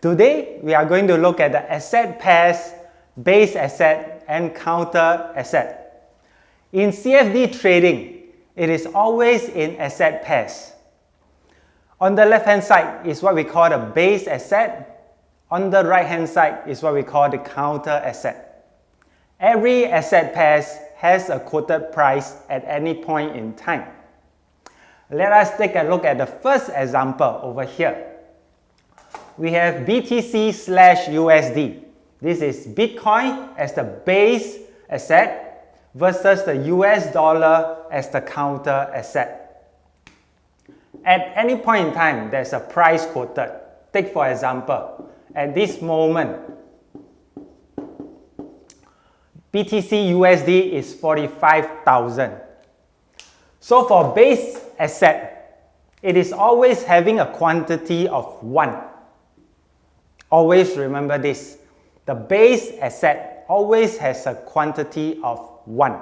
Today, we are going to look at the asset pairs, base asset and counter asset. In CFD trading, it is always in asset pairs. On the left-hand side is what we call the base asset. On the right-hand side is what we call the counter asset. Every asset pairs has a quoted price at any point in time. Let us take a look at the first example over here. We have BTC/USD. This is Bitcoin as the base asset versus the US dollar as the counter asset. At any point in time, there's a price quoted. Take for example, at this moment, BTC/USD is 45,000. So for base asset, it is always having a quantity of 1. Always remember this. The base asset always has a quantity of 1.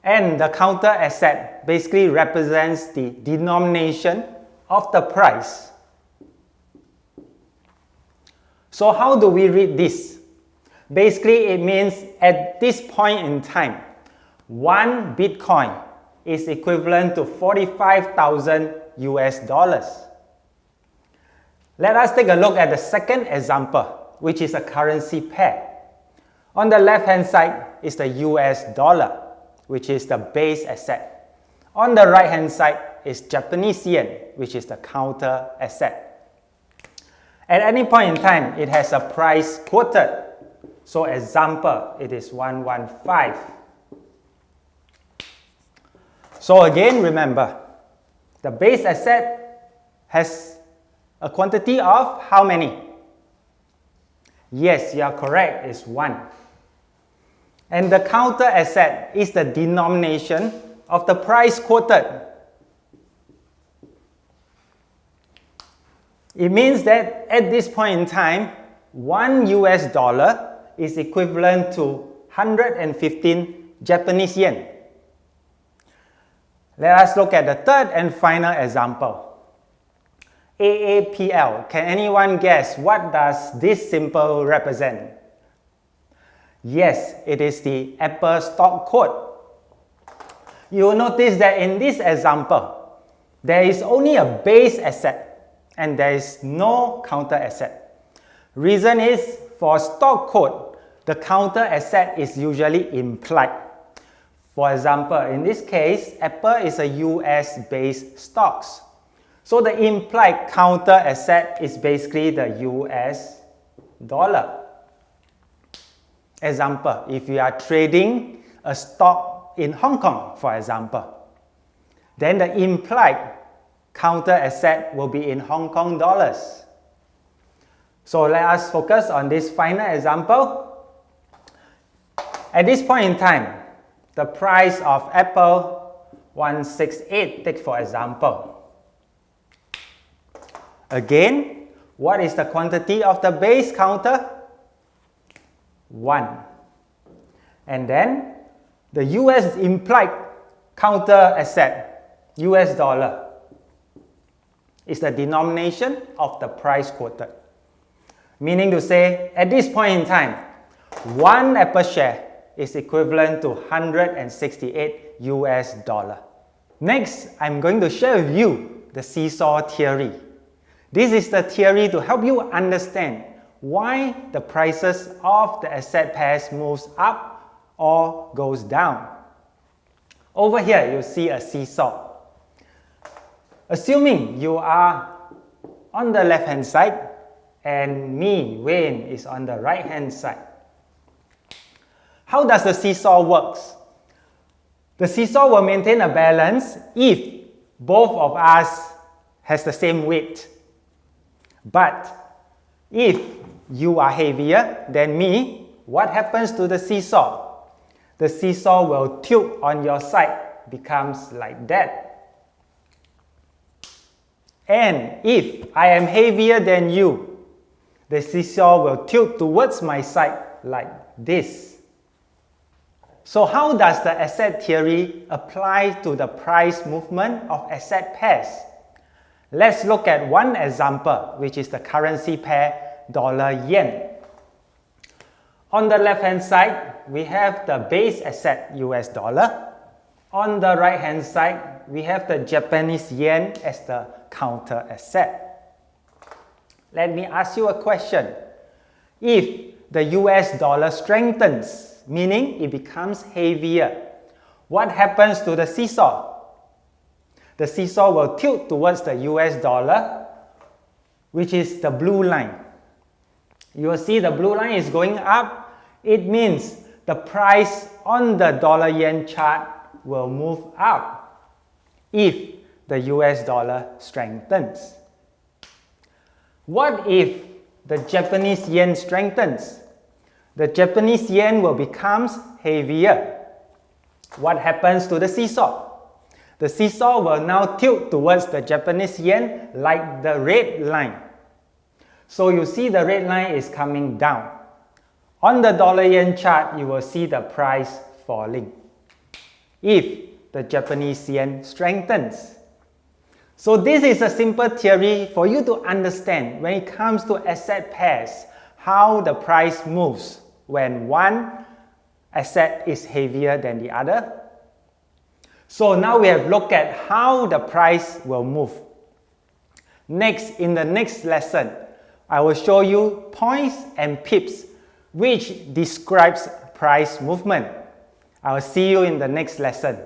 And the counter asset basically represents the denomination of the price. So how do we read this? Basically, it means at this point in time, 1 Bitcoin is equivalent to 45,000 US dollars. Let us take a look at the second example, which is a currency pair. On the left-hand side is the US dollar, which is the base asset. On the right-hand side is Japanese yen, which is the counter asset. At any point in time, it has a price quoted. So example, it is 115. So again, remember, the base asset has a quantity of how many? Yes, you are correct, it's 1. And the counter asset is the denomination of the price quoted. It means that at this point in time, 1 US dollar is equivalent to 115 Japanese yen. Let us look at the third and final example. AAPL. Can anyone guess what does this symbol represent? Yes, it is the Apple stock code. You will notice that in this example, there is only a base asset and there is no counter asset. Reason is, for stock code, the counter asset is usually implied. For example, in this case, Apple is a US-based stocks. So the implied counter asset is basically the US dollar. Example, if you are trading a stock in Hong Kong, for example, then the implied counter asset will be in Hong Kong dollars. So let us focus on this final example. At this point in time, the price of Apple 168, take for example. Again, what is the quantity of the base counter? 1. And then the US implied counter asset, US dollar, is the denomination of the price quoted. Meaning to say, at this point in time, 1 Apple share is equivalent to 168 US dollar. Next, I'm going to share with you the seesaw theory. This is the theory to help you understand why the prices of the asset pairs moves up or goes down. Over here, you see a seesaw. Assuming you are on the left-hand side and me, Wayne, is on the right-hand side. How does the seesaw works? The seesaw will maintain a balance if both of us has the same weight. But if you are heavier than me, what happens to the seesaw? The seesaw will tilt on your side, becomes like that. And if I am heavier than you, the seesaw will tilt towards my side like this. So how does the asset theory apply to the price movement of asset pairs? Let's look at one example, which is the currency pair dollar-yen. On the left-hand side, we have the base asset US dollar. On the right-hand side, we have the Japanese yen as the counter asset. Let me ask you a question. If the US dollar strengthens, meaning it becomes heavier, what happens to the seesaw? The seesaw will tilt towards the US dollar, which is the blue line. You will see the blue line is going up. It means the price on the dollar-yen chart will move up if the US dollar strengthens. What if the Japanese yen strengthens? The Japanese yen will become heavier. What happens to the seesaw? The seesaw will now tilt towards the Japanese yen like the red line. So you see the red line is coming down. On the dollar-yen chart, you will see the price falling if the Japanese yen strengthens. So this is a simple theory for you to understand when it comes to asset pairs, how the price moves when one asset is heavier than the other. So now we have looked at how the price will move. Next, in the next lesson, I will show you points and pips which describes price movement. I will see you in the next lesson.